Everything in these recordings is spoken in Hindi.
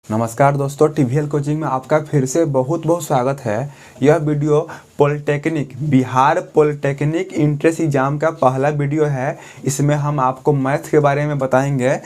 नमस्कार दोस्तों, टीवीएल कोचिंग में आपका फिर से बहुत बहुत स्वागत है। यह video polytechnic Bihar polytechnic entrance exam का पहला वीडियो है। इसमें हम आपको मैथ के बारे में बताएंगे।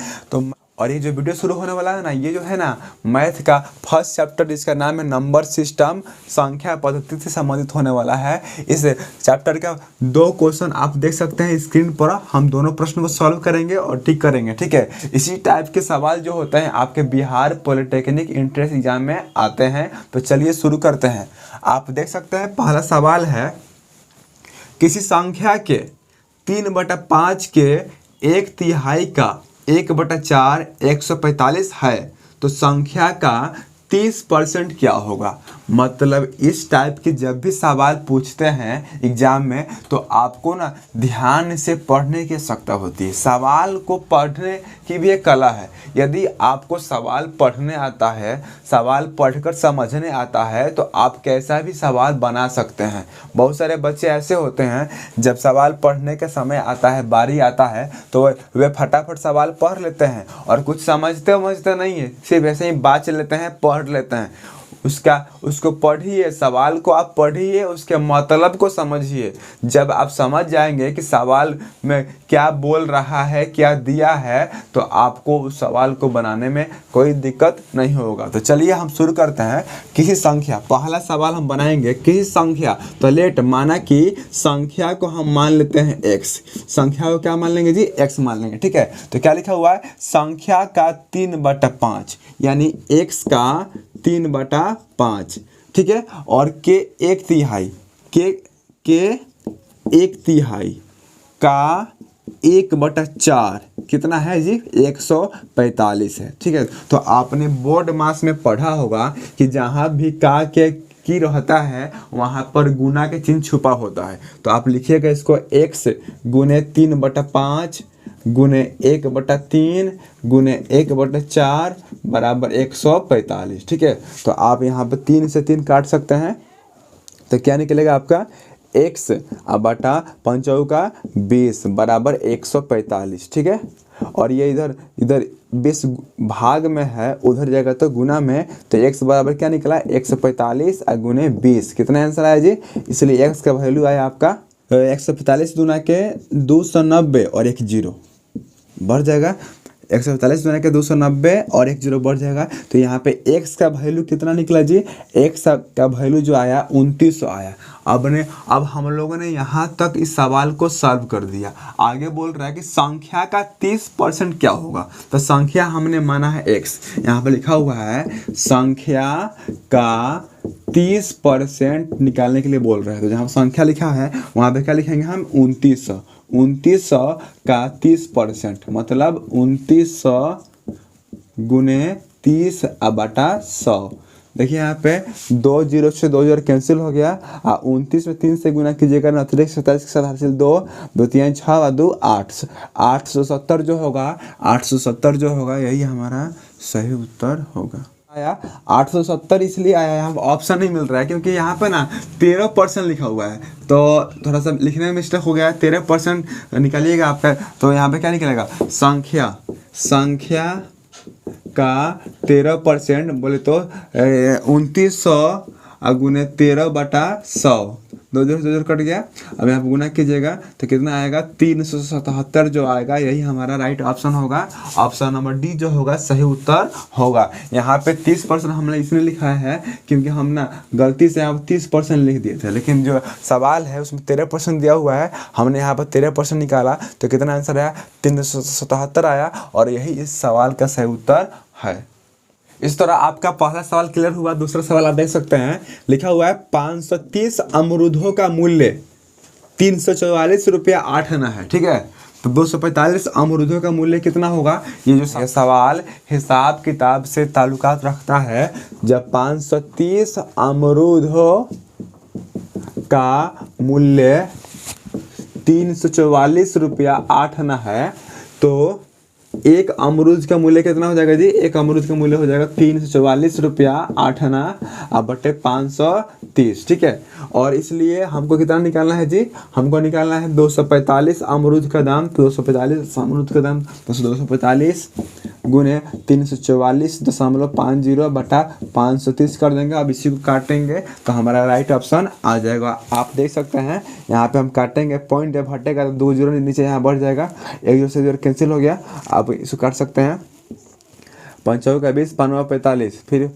और ये जो वीडियो शुरू होने वाला है ना, ये जो है ना मैथ का फर्स्ट चैप्टर, जिसका नाम है नंबर सिस्टम, संख्या पद्धति से संबंधित होने वाला है। इस चैप्टर का 2 क्वेश्चन आप देख सकते हैं स्क्रीन पर। हम दोनों प्रश्न को सॉल्व करेंगे और टिक करेंगे, ठीक है। इसी टाइप के सवाल जो होते हैं आपके बिहार पॉलिटेक्निक इंट्रेंस एग्जाम में आते हैं। तो चलिए शुरू करते हैं। आप देख सकते हैं पहला सवाल है, किसी संख्या के 3/5 के 1/3 का 1/4 145 है तो संख्या का 30% क्या होगा। मतलब इस टाइप की जब भी सवाल पूछते हैं एग्जाम में तो आपको ना ध्यान से पढ़ने की आवश्यकता होती है। सवाल को पढ़ने की भी एक कला है। यदि आपको सवाल पढ़ने आता है, सवाल पढ़कर समझने आता है तो आप कैसा भी सवाल बना सकते हैं। बहुत सारे बच्चे ऐसे होते हैं, जब सवाल पढ़ने का समय आता है, बारी आता है, तो वे फटाफट सवाल पढ़ लेते हैं और कुछ समझते नहीं है, सिर्फ ऐसे ही बात लेते हैं, पढ़ लेते हैं। उसको पढ़िए, सवाल को आप पढ़िए, उसके मतलब को समझिए। जब आप समझ जाएंगे कि सवाल में क्या बोल रहा है, क्या दिया है, तो आपको उस सवाल को बनाने में कोई दिक्कत नहीं होगा। तो चलिए हम शुरू करते हैं। किसी संख्या, पहला सवाल हम बनाएंगे किसी संख्या। तो लेट माना कि संख्या को हम मान लेते हैं x। संख्या को क्या मान लेंगे जी? x मान लेंगे, ठीक है। तो क्या लिखा हुआ है? संख्या का 3/5 यानी x का 3/5, ठीक है। और के 1/3 के 1/3 का 1/4 कितना है जी? 145 है, ठीक है। तो आपने बोर्ड मास में पढ़ा होगा कि जहाँ भी का के की रहता है वहाँ पर गुना के चिन्ह छुपा होता है। तो आप लिखिएगा इसको x गुने 3/5 गुने 1/3 गुने 1/4 बराबर 145, ठीक है। तो आप यहाँ पर 3 से 3 काट सकते हैं। तो क्या निकलेगा आपका? x बटा 5 20 बराबर 145, ठीक है। और ये इधर 20 भाग में है, उधर जाएगा तो गुना में। तो x बराबर क्या निकला? 145 गुने 20। कितना आंसर आया जी? इसलिए x का वैल्यू आया आपका 145 दूना के 290 और 1 0 बढ़ जाएगा। 145 दूना के 290 और 1 0 बढ़ जाएगा। तो यहाँ पे x का वैल्यू कितना निकला जी? x का वैल्यू जो आया 2900 आया। अब हम लोगों ने यहाँ तक इस सवाल को सॉल्व कर दिया। आगे बोल रहा है कि संख्या का 30% क्या होगा। तो संख्या हमने माना है x, यहाँ पे लिखा हुआ है संख्या का 30% निकालने के लिए बोल रहे हैं। तो जहाँ संख्या लिखा है वहाँ पे क्या लिखेंगे हम? 2900 का 30% मतलब 2900 गुने 30/100। देखिए यहाँ पे 2 0 से 2 0 कैंसिल हो गया। 29 में 3 से गुना कीजिएगा ना, 47 के साथ हासिल 2 2 3 6 और 2 8 870 जो होगा, 870 जो होगा यही हमारा सही उत्तर होगा। आया 870 इसलिए आया, यहाँ ऑप्शन नहीं मिल रहा है क्योंकि यहाँ पे ना 13% लिखा हुआ है। तो थोड़ा सा लिखने में मिस्टेक हो गया है। 13% निकालिएगा आपका। तो यहाँ पे क्या निकलेगा? संख्या का 13% बोले तो 2900 गुने 13/100, 2 0 कट गया। अब यहाँ गुना कीजिएगा तो कितना आएगा? 377 जो आएगा यही हमारा राइट ऑप्शन होगा। ऑप्शन नंबर डी जो होगा सही उत्तर होगा। यहाँ पे 30% हमने इसलिए लिखा है क्योंकि हम ना गलती से यहाँ 30% लिख दिए थे, लेकिन जो सवाल है उसमें 13% दिया हुआ है। हमने यहाँ पर 13% निकाला तो कितना आंसर आया? 377 आया और यही इस सवाल का सही उत्तर है। इस तरह आपका पहला सवाल क्लियर हुआ। दूसरा सवाल आप देख सकते हैं, लिखा हुआ है 530 अमरूदों का मूल्य 344 रुपया 8 आना है, ठीक है। तो 245 अमरूदों का मूल्य कितना होगा? ये जो सवाल हिसाब किताब से ताल्लुकात रखता है। जब 530 अमरूदों का मूल्य 344 रुपया 8 आना है तो एक अमरूद का मूल्य कितना हो जाएगा जी? एक अमरूद का मूल्य हो जाएगा 344 रुपया 8 आना बटे 530, ठीक है। और इसलिए हमको कितना निकालना है जी? हमको निकालना है 245 अमरूद का दाम। तो 245 अमरूद का दाम 245 गुने 344.50 बटा 530 कर देंगे। अब इसी को काटेंगे तो हमारा राइट ऑप्शन आ जाएगा। आप देख सकते हैं यहाँ पे हम काटेंगे, पॉइंट जब हटेगा तो 2 जीरो नीचे यहाँ बढ़ जाएगा, 1 जीरो से 0 कैंसिल हो गया। आप इसको काट सकते हैं, 5 चौका 20, 5 45, फिर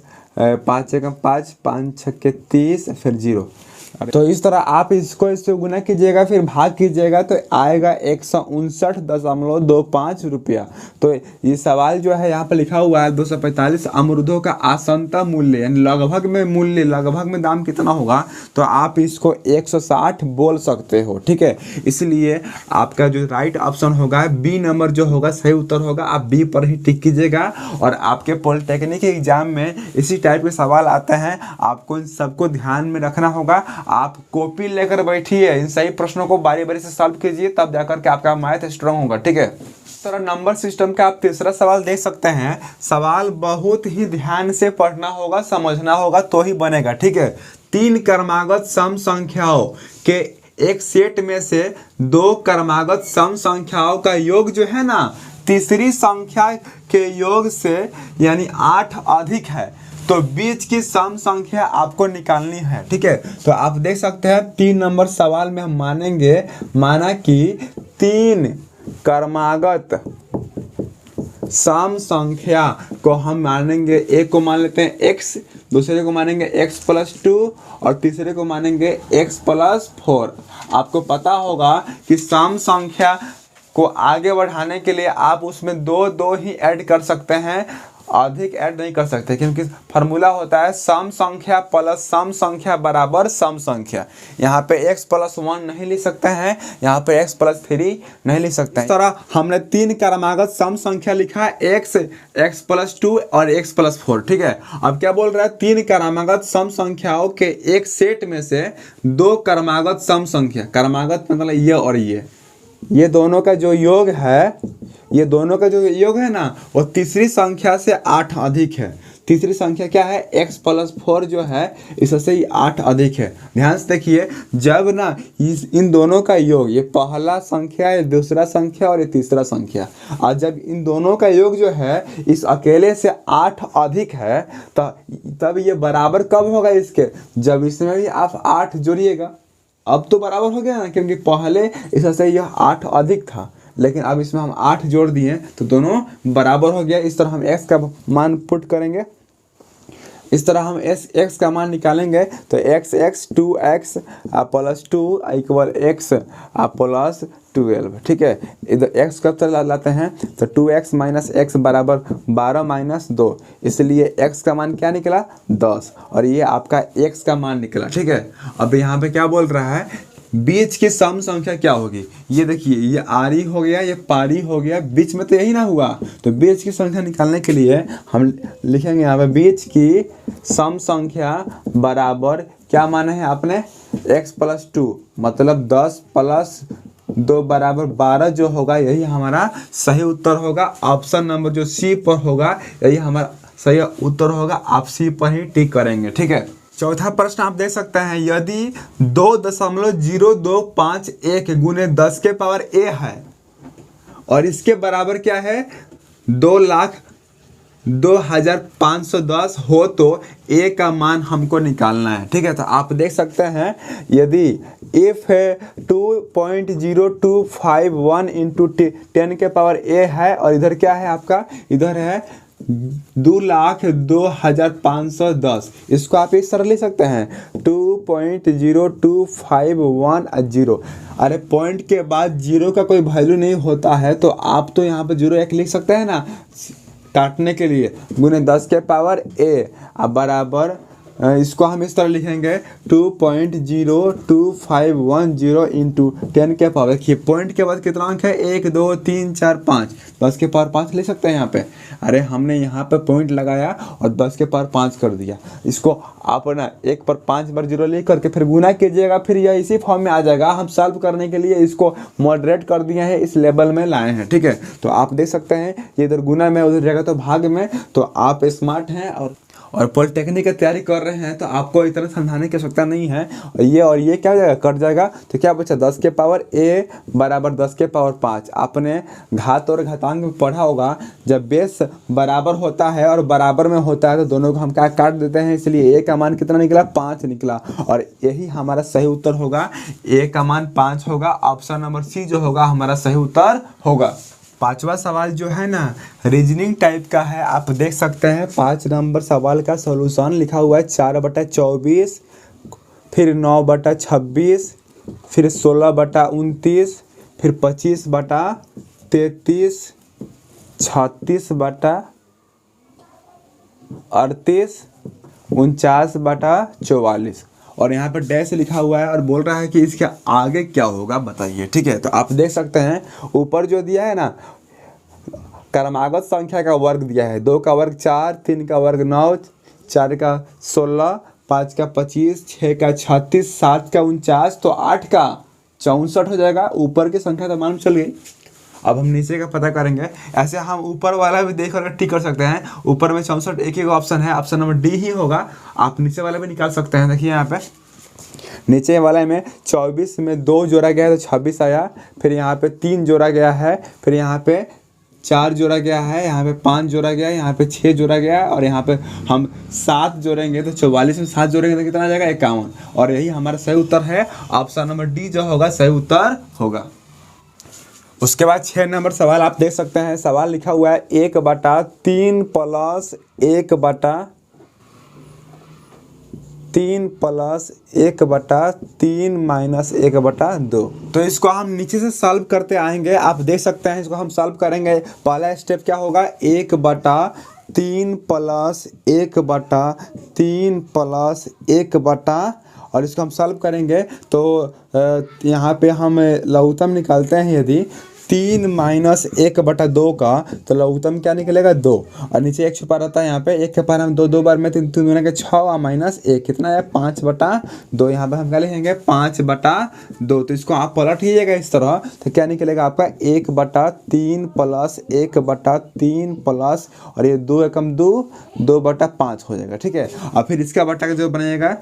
5 एकम 5, 5 छक्के 30, फिर 0। तो इस तरह आप इससे गुना कीजिएगा, फिर भाग कीजिएगा तो आएगा 159.25 रुपया। तो ये सवाल जो है यहाँ पे लिखा हुआ है 245 अमरूदों का आसंता मूल्य, यानी लगभग में दाम कितना होगा, तो आप इसको 160 बोल सकते हो। ठीक है, इसलिए आपका जो राइट ऑप्शन होगा बी नंबर जो होगा सही उत्तर होगा। आप बी पर ही टिक कीजिएगा। और आपके पॉलिटेक्निक एग्जाम में इसी टाइप के सवाल आते हैं, आपको इन सबको ध्यान में रखना होगा। आप कॉपी लेकर बैठिए, इन सही प्रश्नों को बारी बारी से सॉल्व कीजिए, तब जाकर के आपका मैथ स्ट्रांग होगा। ठीक है, इस तरह नंबर सिस्टम का आप तीसरा सवाल देख सकते हैं। सवाल बहुत ही ध्यान से पढ़ना होगा, समझना होगा तो ही बनेगा। ठीक है, 3 क्रमागत सम संख्याओं के एक सेट में से 2 क्रमागत सम संख्याओं का योग जो है ना, तीसरी संख्या के योग से यानी 8 अधिक है, तो बीच की सम संख्या आपको निकालनी है। ठीक है, तो आप देख सकते हैं 3 नंबर सवाल में हम माना कि 3 क्रमागत सम संख्या को हम मानेंगे, एक को मान लेते हैं x, दूसरे को मानेंगे x+2 और तीसरे को मानेंगे x+4। आपको पता होगा कि सम संख्या को आगे बढ़ाने के लिए आप उसमें दो ही ऐड कर सकते हैं, अधिक ऐड नहीं कर सकते, क्योंकि फार्मूला होता है सम संख्या प्लस सम संख्या बराबर सम संख्या। यहाँ पे x+1 नहीं लिख सकते हैं, यहाँ पे x+3 नहीं लिख सकते हैं। इस तरह हमने 3 क्रमागत सम संख्या लिखा है, x+2 और x+4। ठीक है, अब क्या बोल रहा है, 3 क्रमागत सम संख्याओं के एक सेट में से 2 क्रमागत सम संख्या, क्रमागत मतलब ये और ये दोनों का जो योग है, ये दोनों का जो योग है ना, वो तीसरी संख्या से 8 अधिक है। तीसरी संख्या क्या है, x+4 जो है इससे ही 8 अधिक है। ध्यान से देखिए, जब ना इन दोनों का योग, ये पहला संख्या, ये दूसरा संख्या और ये तीसरा संख्या, और जब इन दोनों का योग जो है इस अकेले से 8 अधिक है, तब ये बराबर कब होगा इसके, जब इसमें भी आप 8 जोड़िएगा। अब तो बराबर हो गया ना, क्योंकि पहले इससे यह 8 अधिक था, लेकिन अब इसमें हम 8 जोड़ दिए तो दोनों बराबर हो गया। इस तरह हम x का मान पुट करेंगे, इस तरह हम x का मान निकालेंगे तो x 2x + 2 = x + 12। ठीक है, इधर x कब तक लाते हैं तो 2x - x बराबर 12 - 2, इसलिए x का मान क्या निकला 10, और ये आपका x का मान निकला। ठीक है, अब यहाँ पे क्या बोल रहा है, बीच की सम संख्या क्या होगी। ये देखिए, ये आरी हो गया, ये पारी हो गया, बीच में तो यही ना हुआ। तो बीच की संख्या निकालने के लिए हम लिखेंगे यहाँ पे बीच की सम संख्या बराबर क्या माना है आपने, x+2 मतलब 10 + 2 बराबर 12 जो होगा, यही हमारा सही उत्तर होगा। ऑप्शन नंबर जो सी पर होगा यही हमारा सही उत्तर होगा। आप सी पर ही टिक करेंगे। ठीक है, चौथा प्रश्न आप देख सकते हैं, यदि 2.0251 गुने 10 के पावर a है और इसके बराबर क्या है 2,02,510 हो तो a का मान हमको निकालना है। ठीक है, तो आप देख सकते हैं, यदि f है 2.0251 × 10 के पावर a है, और इधर क्या है आपका, इधर है 2,02,510। इसको आप इस तरह लिख सकते हैं 2.025110। अरे पॉइंट के बाद जीरो का कोई वैल्यू नहीं होता है, तो आप तो यहाँ पे 0 लिख सकते हैं ना, काटने के लिए, गुने 10 के पावर a अब बराबर, इसको हम इस तरह लिखेंगे 2.0251 × 10 के पावर। देखिए पॉइंट के बाद कितना अंक है, 1 2 3 4 5, 10 के पावर 5 ले सकते हैं यहाँ पे। अरे हमने यहाँ पे पॉइंट लगाया और 10 के पावर 5 कर दिया। इसको आप ना 1 पर 5 बार 0 लिख करके फिर गुना कीजिएगा, फिर यह इसी फॉर्म में आ जाएगा। हम सॉल्व करने के लिए इसको मॉडरेट कर दिए हैं, इस लेवल में लाए हैं। ठीक है, तो आप देख सकते हैं ये इधर गुना में, उधर जाएगा तो भाग में। तो आप स्मार्ट हैं और पॉलिटेक्निक की तैयारी कर रहे हैं तो आपको इतना समझाने की आवश्यकता नहीं है। और ये क्या हो जाएगा, कट जाएगा, तो क्या बचा 10 के पावर ए बराबर 10 के पावर 5। आपने घात और घातांक में पढ़ा होगा, जब बेस बराबर होता है और बराबर में होता है तो दोनों को हम क्या काट देते हैं, इसलिए ए का मान कितना निकला, 5 निकला। और यही हमारा सही उत्तर होगा, ए का मान 5 होगा। ऑप्शन नंबर सी जो होगा हमारा सही उत्तर होगा। पांचवा सवाल जो है ना रीजनिंग टाइप का है, आप देख सकते हैं 5 नंबर सवाल का सॉल्यूशन लिखा हुआ है 4/24, फिर 9/26, फिर 16/29, फिर 25/33, 36/38, 49/44 और यहाँ पर डैश लिखा हुआ है और बोल रहा है कि इसके आगे क्या होगा बताइए। ठीक है, तो आप देख सकते हैं ऊपर जो दिया है ना क्रमागत संख्या का वर्ग दिया है, 2 का वर्ग 4, 3 का वर्ग 9, 4 का 16, 5 का 25, 6 का 36, 7 का 49, तो 8 का 64 हो जाएगा। ऊपर की संख्या तो मालूम चल गई, अब हम नीचे का पता करेंगे। ऐसे हम ऊपर वाला भी देख कर टिक कर सकते हैं। ऊपर में 64 एक ही ऑप्शन है, ऑप्शन नंबर डी ही होगा। आप नीचे वाला भी निकाल सकते हैं। देखिए यहाँ पे नीचे वाले में 24 में 2 जोड़ा गया है तो 26 आया, फिर यहाँ पे 3 जोड़ा गया है, फिर यहाँ पे 4 जोड़ा गया है, यहाँ पे 5 जोड़ा गया है, यहाँ पे 6 जोड़ा गया है और यहाँ पे हम 7 जोड़ेंगे तो 44 में 7 जोड़ेंगे तो कितना आ जाएगा, 51। और यही हमारा सही उत्तर है, ऑप्शन नंबर डी जो होगा सही उत्तर होगा। उसके बाद 6 नंबर सवाल आप देख सकते हैं। सवाल लिखा हुआ है 1/3 प्लस 1/3 माइनस 1/2। तो इसको हम नीचे से सॉल्व करते आएंगे। आप देख सकते हैं इसको हम सॉल्व करेंगे। पहला स्टेप क्या होगा, 1/3 प्लस 1/3 प्लस 1/, और इसको हम सॉल्व करेंगे तो यहाँ पे हम लघुत्तम निकालते हैं। यदि 3 माइनस 1/2 का तो लघुत्तम क्या निकलेगा, 2। और नीचे 1 छुपा रहता है, यहाँ पे 1 के पार हम 2 बार में 3 दूना के 6 और माइनस 1 कितना है, 5/2। यहाँ पे हम क्या लिखेंगे, 5/2। तो इसको आप पलटिएगा इस तरह तो क्या निकलेगा आपका 1/3 प्लस 1/3 प्लस और ये 2 एकम 2, 2/5 हो जाएगा। ठीक है, और फिर इसका बटा का जो बनेगा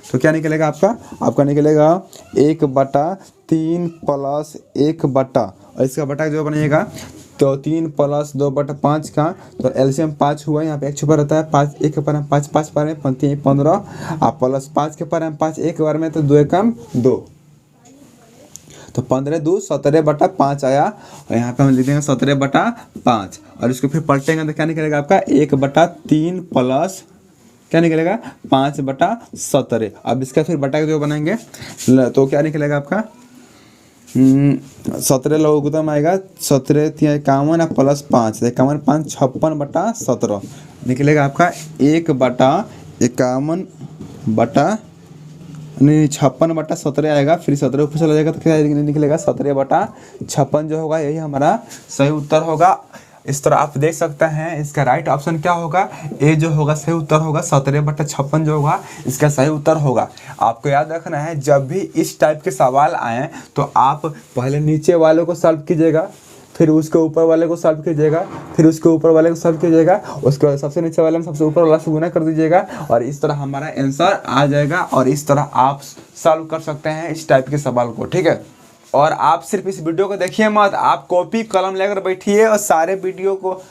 तो क्या निकलेगा आपका निकलेगा 1/3 प्लस 1/, और इसका बटा जो बनेगा तो 3 प्लस 2/5 का तो एलसीएम 5 हुआ। यहाँ पे 1 छुपा रहता है, 5 1 के पर 5 5 पर 15 आप प्लस 5 के पर 5 एक बार में तो 2 एकम 2, तो 15 2 17/5 आया। और यहाँ पे हम लिख देंगे 17/5 और इसको फिर पलटेंगे तो क्या निकलेगा आपका 1/3 प्लस क्या निकलेगा 5/17। अब इसका फिर बटा जो बनाएंगे तो क्या निकलेगा आपका 17 लघुत्तम आएगा, 17 51 प्लस 5 51 5 56/17 निकलेगा आपका 1/51 नहीं 56/17 आएगा। फिर 17 ऊपर चला जाएगा तो क्या निकलेगा 17/56 जो होगा यही हमारा सही उत्तर होगा। इस तरह आप देख सकते हैं इसका राइट ऑप्शन क्या होगा, ए जो होगा सही उत्तर होगा। 17/56 जो होगा इसका सही उत्तर होगा। आपको याद रखना है जब भी इस टाइप के सवाल आए तो आप पहले नीचे वालों को सॉल्व कीजिएगा, फिर उसके ऊपर वाले को सॉल्व कीजिएगा, फिर उसके ऊपर वाले को सॉल्व कीजिएगा, उसके बाद सबसे नीचे वाले में सबसे ऊपर वाला से गुना कर दीजिएगा और इस तरह हमारा आंसर आ जाएगा। और इस तरह आप सॉल्व कर सकते हैं इस टाइप के सवाल को। ठीक है, और आप सिर्फ इस वीडियो को देखिए मत, आप कॉपी कलम लेकर बैठिए और सारे वीडियो को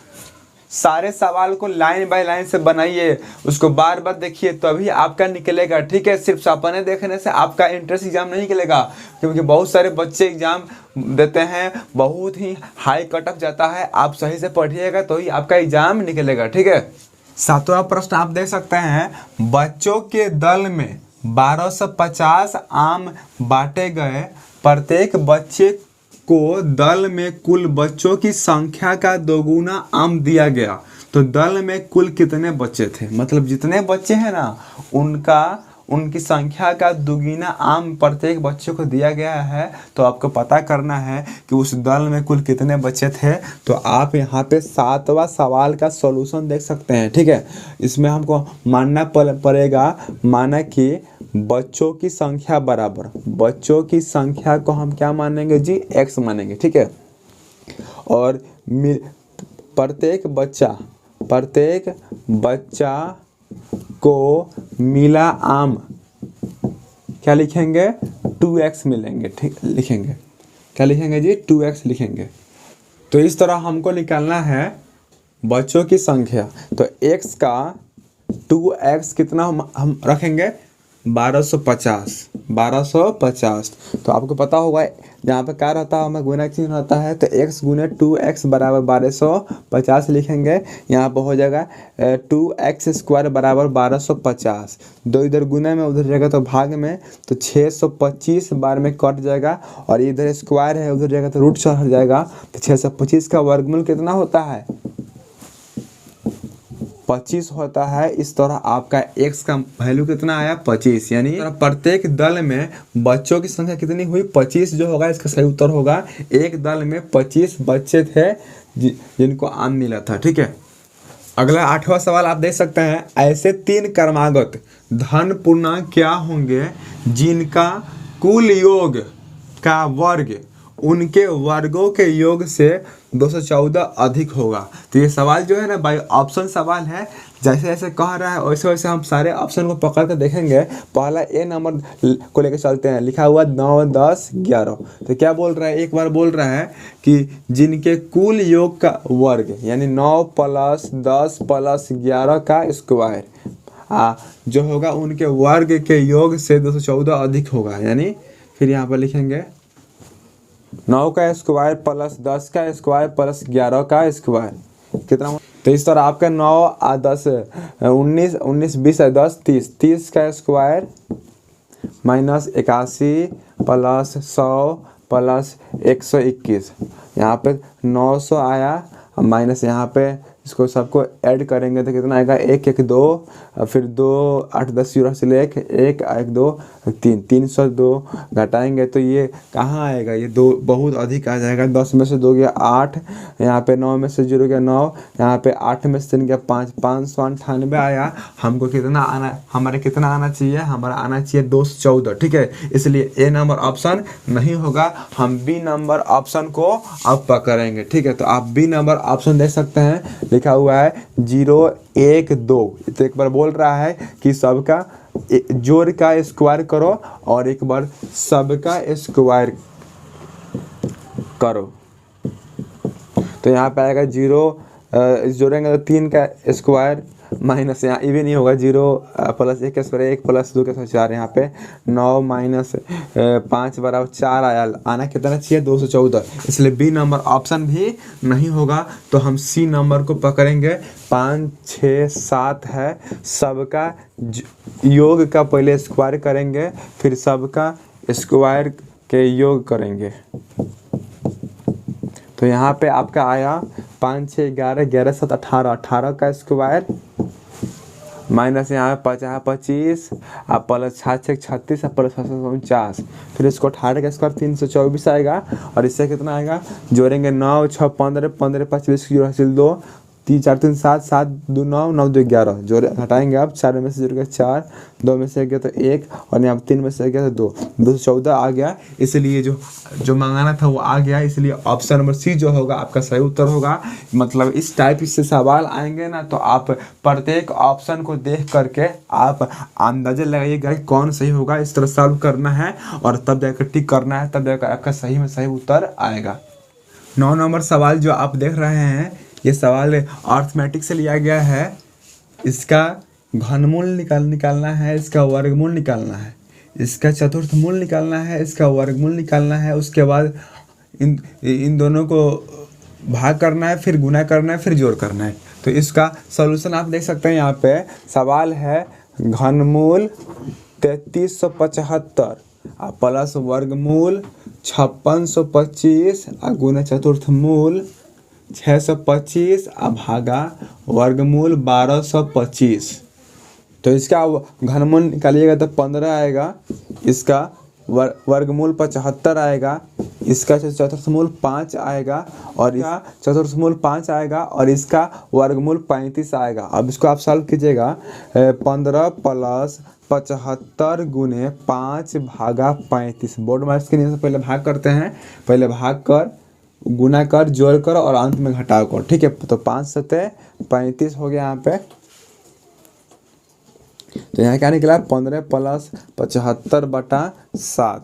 सारे सवाल को लाइन बाय लाइन से बनाइए, उसको बार बार देखिए तभी आपका निकलेगा। ठीक है, सिर्फ सपने देखने से आपका इंट्रेंस एग्जाम नहीं निकलेगा, क्योंकि बहुत सारे बच्चे एग्जाम देते हैं बहुत ही हाई कटअप जाता है। आप सही से पढ़िएगा तो ही आपका एग्जाम निकलेगा। ठीक है, 7वां प्रश्न आप देख सकते हैं, बच्चों के दल में 1250 आम बांटे गए, प्रत्येक बच्चे को दल में कुल बच्चों की संख्या का दोगुना आम दिया गया, तो दल में कुल कितने बच्चे थे, मतलब जितने बच्चे हैं ना उनकी संख्या का दुगुना आम प्रत्येक बच्चे को दिया गया है। तो आपको पता करना है कि उस दल में कुल कितने बच्चे थे। तो आप यहाँ पे 7वां सवाल का सॉल्यूशन देख सकते हैं। ठीक है, इसमें हमको मानना पड़ेगा, माना कि बच्चों की संख्या बराबर, बच्चों की संख्या को हम क्या मानेंगे जी, x मानेंगे। ठीक है, और प्रत्येक बच्चा को मिला आम, क्या लिखेंगे 2x मिलेंगे, ठीक लिखेंगे, क्या लिखेंगे जी 2x लिखेंगे। तो इस तरह हमको निकालना है बच्चों की संख्या। तो x का 2x कितना हम रखेंगे 1250, 1250। तो आपको पता होगा जहाँ पे क्या रहता है हमें गुना चिन्ह रहता है, तो x गुने 2x बराबर 1250 लिखेंगे। यहाँ पर हो जाएगा 2x स्क्वायर बराबर 1250, दो इधर गुने में उधर जाएगा तो भाग में, तो 625 बार में कट जाएगा, और इधर स्क्वायर है उधर जाएगा तो रूट चढ़ जाएगा। तो 625 का वर्गमूल कितना होता है 25 होता है। इस तरह आपका x का वैल्यू कितना आया 25, यानी प्रत्येक दल में बच्चों की संख्या कितनी हुई 25 जो होगा इसका सही उत्तर होगा। एक दल में 25 बच्चे थे जिनको आम मिला था, ठीक है। अगला 8वां सवाल आप देख सकते हैं, ऐसे 3 क्रमागत धन पूर्णांक क्या होंगे जिनका कुल योग का वर्ग उनके वर्गों के योग से 214 अधिक होगा। तो ये सवाल जो है ना बाय ऑप्शन सवाल है, जैसे जैसे कह रहा है वैसे वैसे हम सारे ऑप्शन को पकड़ कर देखेंगे। पहला ए नंबर को लेकर चलते हैं, लिखा हुआ 9, 10, 11। तो क्या बोल रहा है, एक बार बोल रहा है कि जिनके कुल योग का वर्ग यानी 9 + 10 + 11 का स्क्वायर जो होगा उनके वर्ग के योग से 214 अधिक होगा। यानी फिर यहाँ पर लिखेंगे 9 का स्क्वायर + 10 का स्क्वायर + 11 का स्क्वायर कितना। तो इस तरह आपका 9 और 10 19, 19 20 है 10 30, 30 का स्क्वायर -81 + 100 + 121। यहाँ पे 900 आया, माइनस यहाँ पे इसको सबको ऐड करेंगे तो कितना आएगा 1 1 2, फिर 2 8 10 0 से 1 1 1 2 3 302 घटाएंगे तो ये कहाँ आएगा, ये 2 बहुत अधिक आ जाएगा। 10 में से 2 गया 8, यहाँ पे 9 में से 0 गया 9, यहाँ पे 8 में से 3 गया 5, 598 आया। हमको कितना आना, हमारे कितना आना चाहिए, हमारा आना चाहिए 214, ठीक है। इसलिए ए नंबर ऑप्शन नहीं होगा, हम बी नंबर ऑप्शन को अब पकड़ेंगे, ठीक है। तो आप बी नंबर ऑप्शन देख सकते हैं, लिखा हुआ है 0 1 2। तो एक बार बोल रहा है कि सबका जोड़ का स्क्वायर करो और एक बार सबका स्क्वायर करो। तो यहाँ पे आएगा 0 जोड़ेंगे तो 3 का स्क्वायर माइनस, यहाँ ये भी नहीं होगा 0 + 1 का स्क्वायर 1 + 2 का स्क्वायर 4। यहाँ पे 9 - 5 बराबर 4 आया, आना कितना चाहिए 214, इसलिए बी नंबर ऑप्शन भी नहीं होगा। तो हम सी नंबर को पकड़ेंगे। 5 6 7 है, सबका योग का पहले स्क्वायर करेंगे फिर सबका स्क्वायर के योग करेंगे। तो यहाँ पे आपका आया 5 6 11 11 7 18, 18 का स्क्वायर माइनस यहाँ पे 25 + 6 36 + 49, फिर इसको 18 का स्क्वायर 324 आएगा। और इससे कितना आएगा, जोड़ेंगे 9 6 15 15 5 20 0 हासिल 2 3 4 3 7 7 2 9 9 2 11, जोड़े घटाएंगे आप 4 में से 0 गया 4, 2 में से गया तो 1, और यहाँ 3 में से गया तो 2, 214 आ गया। इसलिए जो मंगाना था वो आ गया, इसलिए ऑप्शन नंबर सी जो होगा आपका सही उत्तर होगा। मतलब इस टाइप से सवाल आएंगे ना तो आप प्रत्येक ऑप्शन को देख करके आप अंदाजा लगाइएगा कि कौन सही होगा, इस तरह सॉल्व करना है और तब जाकर टिक करना है, तब जाकर आपका सही में सही उत्तर आएगा। 9 नंबर सवाल जो आप देख रहे हैं ये सवाल अर्थमेटिक से लिया गया है। इसका घनमूल निकालना है, इसका वर्गमूल निकालना है, इसका चतुर्थमूल निकालना है, इसका वर्गमूल निकालना है। उसके बाद इन दोनों को भाग करना है, फिर गुना करना है, फिर जोड़ करना है। तो इसका सॉल्यूशन आप देख सकते हैं। यहाँ पे सवाल है घनमूल 3375 प्लस वर्गमूल 5625 गुना चतुर्थमूल 625 भागा वर्गमूल 1225। तो इसका घनमूल निकालिएगा तो 15 आएगा, इसका वर्गमूल 75 आएगा, इसका चतुर्थमूल 5 आएगा, और इसका चतुर्थमूल 5 आएगा, और इसका वर्गमूल 35 आएगा। अब इसको आप सॉल्व कीजिएगा 15 + 75 गुने 5 भागा 35। बोर्ड मार्क्स के नियम से पहले भाग करते हैं, पहले भाग कर गुना कर जोड़ कर और अंत में घटाव कर, ठीक है। तो 5 × 7 = 35 हो गया यहाँ पे। तो यहाँ क्या निकला 15 प्लस 75/7।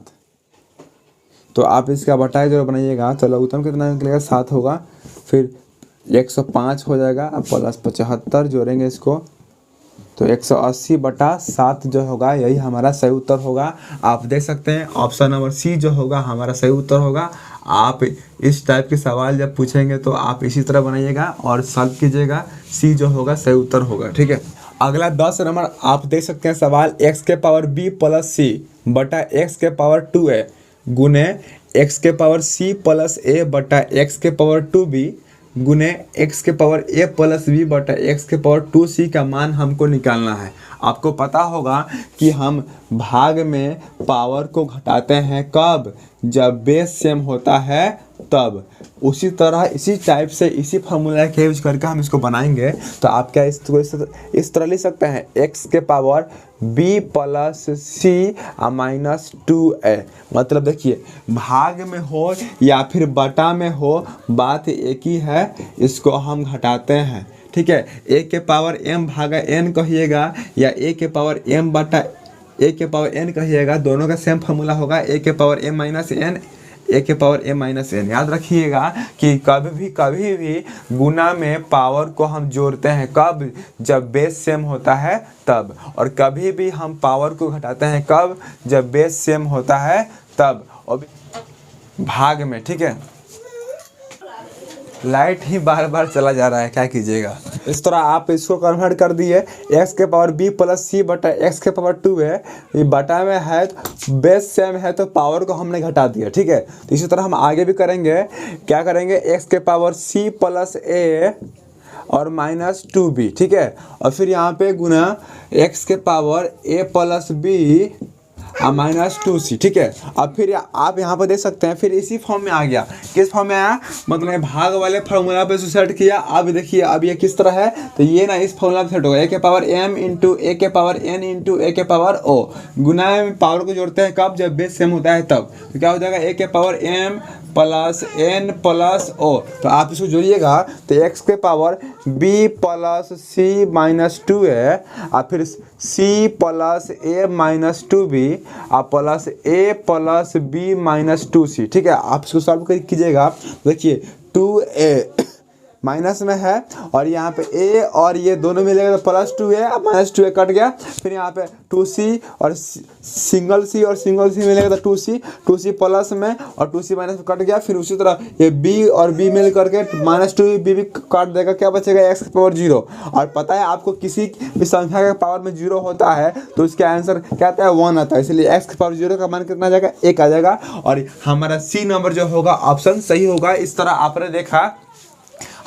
तो आप इसका बटाई जो बनाइएगा तो लघुत्तम कितना निकलेगा 7 होगा, फिर 105 हो जाएगा, अब प्लस 75 जोड़ेंगे इसको तो 180/7 जो होगा यही हमारा सही उत्तर होगा। आप देख सकते हैं ऑप्शन नंबर सी जो होगा हमारा सही उत्तर होगा। आप इस टाइप के सवाल जब पूछेंगे तो आप इसी तरह बनाइएगा और सॉल्व कीजिएगा, सी जो होगा सही उत्तर होगा। ठीक है, अगला 10 नंबर आप देख सकते हैं सवाल x के पावर b प्लस सी बटा x के पावर 2a गुने x के पावर c प्लस a बटा x के पावर 2b गुने x के पावर a प्लस b बटा x के पावर 2c का मान हमको निकालना है। आपको पता होगा कि हम भाग में पावर को घटाते हैं कब, जब बेस सेम होता है तब। उसी तरह इसी टाइप से इसी फार्मूला के यूज करके हम इसको बनाएंगे। तो आप क्या इस तरह लिख सकते हैं x के power b plus c minus 2a। मतलब देखिए भाग में हो या फिर बटा में हो बात एक ही है, इसको हम घटाते हैं। ठीक है, a के पावर m भागा n कहिएगा या a के पावर m बटा a के पावर n कहिएगा, दोनों का सेम फार्मूला होगा a के power m minus n a के पावर m माइनस n। याद रखिएगा कि कभी भी गुना में पावर को हम जोड़ते हैं कब, जब बेस सेम होता है तब, और कभी भी हम पावर को घटाते हैं कब, जब बेस सेम होता है तब और भाग में। ठीक है, लाइट ही बार बार चला जा रहा है, क्या कीजिएगा। इस तरह आप इसको कन्वर्ट कर दिए x के पावर b प्लस सी बटा x के पावर 2 है, ये बटा में है बेस सेम है तो पावर को हमने घटा दिया। ठीक है, तो इसी तरह हम आगे भी करेंगे। क्या करेंगे, x के पावर c प्लस a और माइनस 2b। ठीक है, और फिर यहाँ पे गुना x के power a plus b minus 2c। ठीक है, अब फिर आप यहाँ पर देख सकते हैं फिर इसी फॉर्म में आ गया। किस फॉर्म में आया, मतलब भाग वाले फार्मूला पे सेट किया। अब देखिए अब ये किस तरह है, तो ये ना इस फार्मूला पे सेट होगा a के पावर m इंटू a के पावर n इंटू a के पावर o। गुना में पावर को जोड़ते हैं कब, जब बेस सेम होता है तब। तो क्या हो जाएगा a के power m plus n plus o। तो आप इसको जोड़िएगा तो x के power b plus c minus 2 है और फिर c plus a minus 2b और plus a plus b minus 2c। ठीक है, आप इसको सॉल्व कीजिएगा। देखिए 2a माइनस में है और यहाँ पे a और ये दोनों मिलेगा तो प्लस 2a और माइनस 2a कट गया। फिर यहाँ पे 2c और सिंगल c और सिंगल c मिलेगा तो 2c प्लस में और 2c माइनस में कट गया। फिर उसी तरह ये b और b मिल करके माइनस 2b भी काट देगा, क्या बचेगा x के पावर 0। और पता है आपको किसी भी संख्या के पावर में 0 होता है तो उसका आंसर क्या आता है 1 आता है, इसलिए x के पावर 0 का मान कितना आ जाएगा 1 आ जाएगा और हमारा सी नंबर जो होगा ऑप्शन सही होगा। इस तरह आपने देखा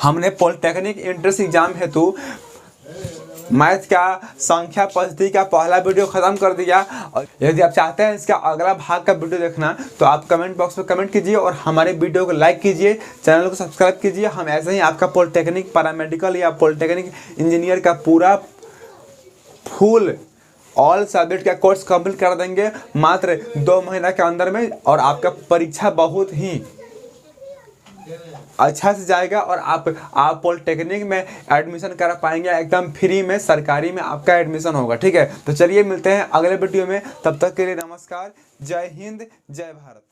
हमने पॉलिटेक्निक एंट्रेंस एग्जाम हेतु मैथ का संख्या पद्धति का पहला वीडियो खत्म कर दिया। और यदि आप चाहते हैं इसका अगला भाग का वीडियो देखना तो आप कमेंट बॉक्स में कमेंट कीजिए और हमारे वीडियो को लाइक कीजिए, चैनल को सब्सक्राइब कीजिए। हम ऐसे ही आपका पॉलिटेक्निक पैरामेडिकल या पॉलिटेक्निक इंजीनियर का पूरा फुल ऑल सब्जेक्ट का कोर्स कंप्लीट कर देंगे मात्र 2 महीना के अंदर में, और आपका परीक्षा बहुत ही अच्छा से जाएगा और आप पॉलिटेक्निक में एडमिशन करा पाएंगे एकदम फ्री में, सरकारी में आपका एडमिशन होगा। ठीक है, तो चलिए मिलते हैं अगले वीडियो में, तब तक के लिए नमस्कार, जय हिंद, जय भारत।